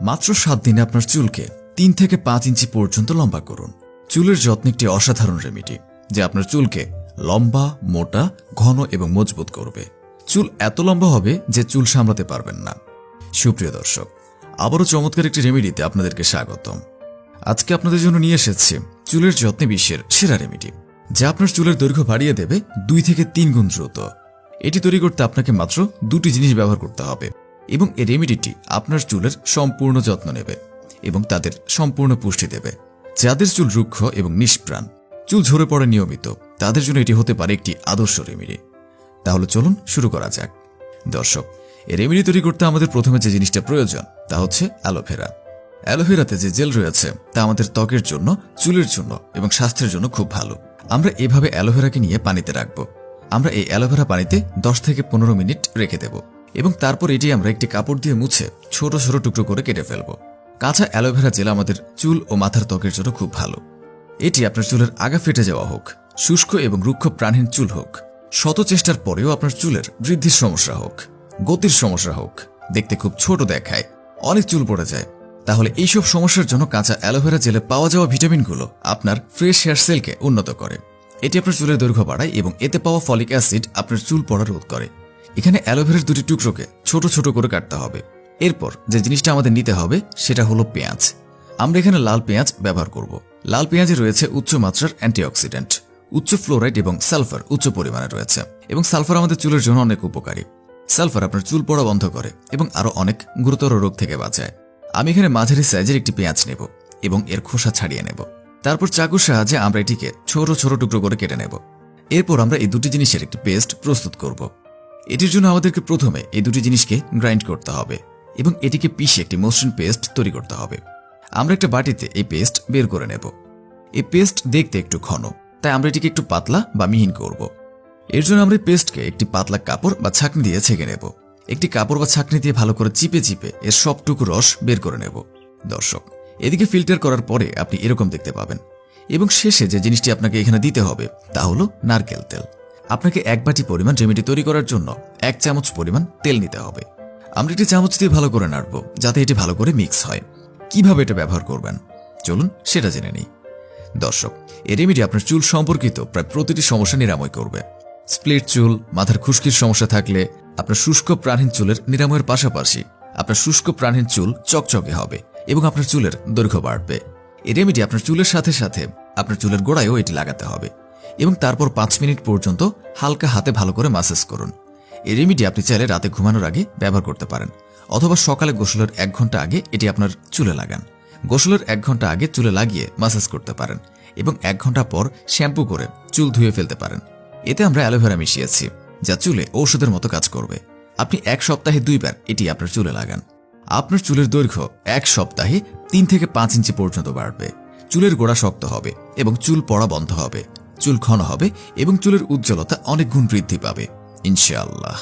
মাত্র 7 দিনে আপনার চুলকে 3 থেকে 5 ইঞ্চি পর্যন্ত লম্বা করুন। চুলের যত্ন একটি অসাধারণ রেমেডি যা আপনার চুলকে লম্বা, মোটা, ঘন এবং মজবুত করবে। চুল এত লম্বা হবে যে চুল সামলাতে পারবেন না। সুপ্রিয় দর্শক, আবারও চমৎকার একটি রেমেডিতে আপনাদেরকে স্বাগতম। আজকে আপনাদের জন্য নিয়ে এসেছি চুলের যত্নে বিশ্বের সেরা রেমেডি, যা আপনার চুলের দৈর্ঘ্য বাড়িয়ে দেবে 2 থেকে 3 গুণ দ্রুত। এটি তৈরি করতে আপনাকে মাত্র 2টি জিনিস ব্যবহার করতে হবে এবং এই রেমেডিটি আপনার চুলের সম্পূর্ণ যত্ন নেবে এবং তাদের সম্পূর্ণ পুষ্টি দেবে। যাদের চুল রুক্ষ এবং নিষ্প্রাণ, চুল ঝরে পড়ে নিয়মিত, তাদের জন্য এটি হতে পারে একটি আদর্শ রেমেডি। তাহলে চলুন শুরু করা যাক। দর্শক, এই রেমেডি তৈরি করতে আমাদের প্রথমে যে জিনিসটা প্রয়োজন তা হচ্ছে অ্যালোভেরা। অ্যালোভেরাতে যে জেল রয়েছে তা আমাদের ত্বকের জন্য, চুলের জন্য এবং স্বাস্থ্যের জন্য খুব ভালো। আমরা এভাবে অ্যালোভেরাকে নিয়ে পানিতে রাখবো। আমরা এই অ্যালোভেরা পানিতে 10 থেকে 15 মিনিট রেখে দেব এবং তারপর এটি আমরা একটি কাপড় দিয়ে মুছে ছোট ছোট টুকরো করে কেটে ফেলব। কাঁচা অ্যালোভেরা জেল আমাদের চুল ও মাথার ত্বকের জন্য খুব ভালো। এটি আপনার চুলের আগা ফেটে যাওয়া হোক, শুষ্ক এবং রুক্ষ প্রাণহীন চুল হোক, শত চেষ্টার পরেও আপনার চুলের বৃদ্ধির সমস্যা হোক, গতির সমস্যা হোক, দেখতে খুব ছোট দেখায়, অনেক চুল পড়ে যায়, তাহলে এইসব সমস্যার জন্য কাঁচা অ্যালোভেরা জেলে পাওয়া যাওয়া ভিটামিনগুলো আপনার ফ্রেশ হেয়ার সেলকে উন্নত করে। এটি আপনার চুলের দৈর্ঘ্য বাড়ায় এবং এতে পাওয়া ফলিক অ্যাসিড আপনার চুল পড়া রোধ করে। এখানে অ্যালোভেরার 2টি টুকরোকে ছোট ছোট করে কাটতে হবে। এরপর যে জিনিসটা আমাদের নিতে হবে সেটা হলো পেঁয়াজ। আমরা এখানে লাল পেঁয়াজ ব্যবহার করব। লাল পেঁয়াজে রয়েছে উচ্চ মাত্রার অ্যান্টিঅক্সিডেন্ট, উচ্চ ফ্লোরাইড এবং সালফার উচ্চ পরিমাণে রয়েছে এবং সালফার আমাদের চুলের জন্য অনেক উপকারী। সালফার আপনার চুল পড়া বন্ধ করে এবং আরো অনেক গুরুতর রোগ থেকে বাঁচায়। আমি এখানে মাঝারি সাইজের একটি পেঁয়াজ নেব এবং এর খোসা ছাড়িয়ে নেব। তারপর চাকুর সাহায্যে আমরা এটিকে ছোট ছোট টুকরো করে কেটে নেব। এরপর আমরা এই 2টি জিনিসের একটি পেস্ট প্রস্তুত করব। এটির জন্য আমাদেরকে প্রথমে এই 2টি জিনিসকে গ্রাইন্ড করতে হবে এবং এটিকে পিষে একটি মসৃণ পেস্ট তৈরি করতে হবে। আমরা একটা বাটিতে এই পেস্ট বের করে নেব। এই পেস্ট দেখতে একটু ঘন, তাই আমরা এটিকে একটু পাতলা বা মিহিন করব। এর জন্য আমরা এই পেস্টকে একটি পাতলা কাপড় বা ছাঁকনি দিয়ে ছেঁকে নেব। একটি কাপড় বা ছাঁকনি দিয়ে ভালো করে চিপে চিপে এর সবটুকু রস বের করে নেব। দর্শক, এদিকে ফিল্টার করার পরে আপনি এরকম দেখতে পাবেন এবং শেষে যে জিনিসটি আপনাকে এখানে দিতে হবে তা হলো নারকেল তেল। আপনাকে 1 বাটি পরিমাণ রেমেডি তৈরি করার জন্য 1 চামচ পরিমাণ তেল নিতে হবে। আমরা একটি চামচ দিয়ে ভালো করে নাড়ব যাতে এটি ভালো করে মিক্স হয়। কিভাবে এটা ব্যবহার করবেন চলুন সেটা জেনে নিই। দর্শক, এই রেমেডি আপনার চুল সম্পর্কিত প্রায় প্রতিটি সমস্যা নিরাময় করবে। স্প্লিট চুল, মাথার খুশকির সমস্যা থাকলে আপনার শুষ্ক প্রাণহীন চুলের নিরাময়ের পাশাপাশি আপনার শুষ্ক প্রাণহীন চুল চকচকে হবে এবং আপনার চুলের দৈর্ঘ্য বাড়বে। এই রেমেডি আপনার চুলের সাথে সাথে আপনার চুলের গোড়ায়ও এটি লাগাতে হবে এবং তারপর 5 মিনিট পর্যন্ত হালকা হাতে ভালো করে ম্যাসাজ করুন। এই রেমেডি আপনি চাইলে রাতে ঘুমানোর আগে ব্যবহার করতে পারেন অথবা সকালে গোসলের 1 ঘন্টা আগে এটি আপনার চুলে লাগান। গোসলের 1 ঘন্টা আগে চুলে লাগিয়ে ম্যাসাজ করতে পারেন এবং 1 ঘন্টা পর শ্যাম্পু করে চুল ধুয়ে ফেলতে পারেন। এতে আমরা অ্যালোভেরা মিশিয়েছি যা চুলে ঔষধের মতো কাজ করবে। আপনি 1 সপ্তাহে 2 বার এটি আপনার চুলে লাগান। আপনার চুলের দৈর্ঘ্য 1 সপ্তাহে 3 থেকে 5 ইঞ্চি পর্যন্ত বাড়বে। চুলের গোড়া শক্ত হবে এবং চুল পড়া বন্ধ হবে, চুল ঘন হবে এবং চুলের উজ্জ্বলতা অনেক গুণ বৃদ্ধি পাবে ইনশাআল্লাহ।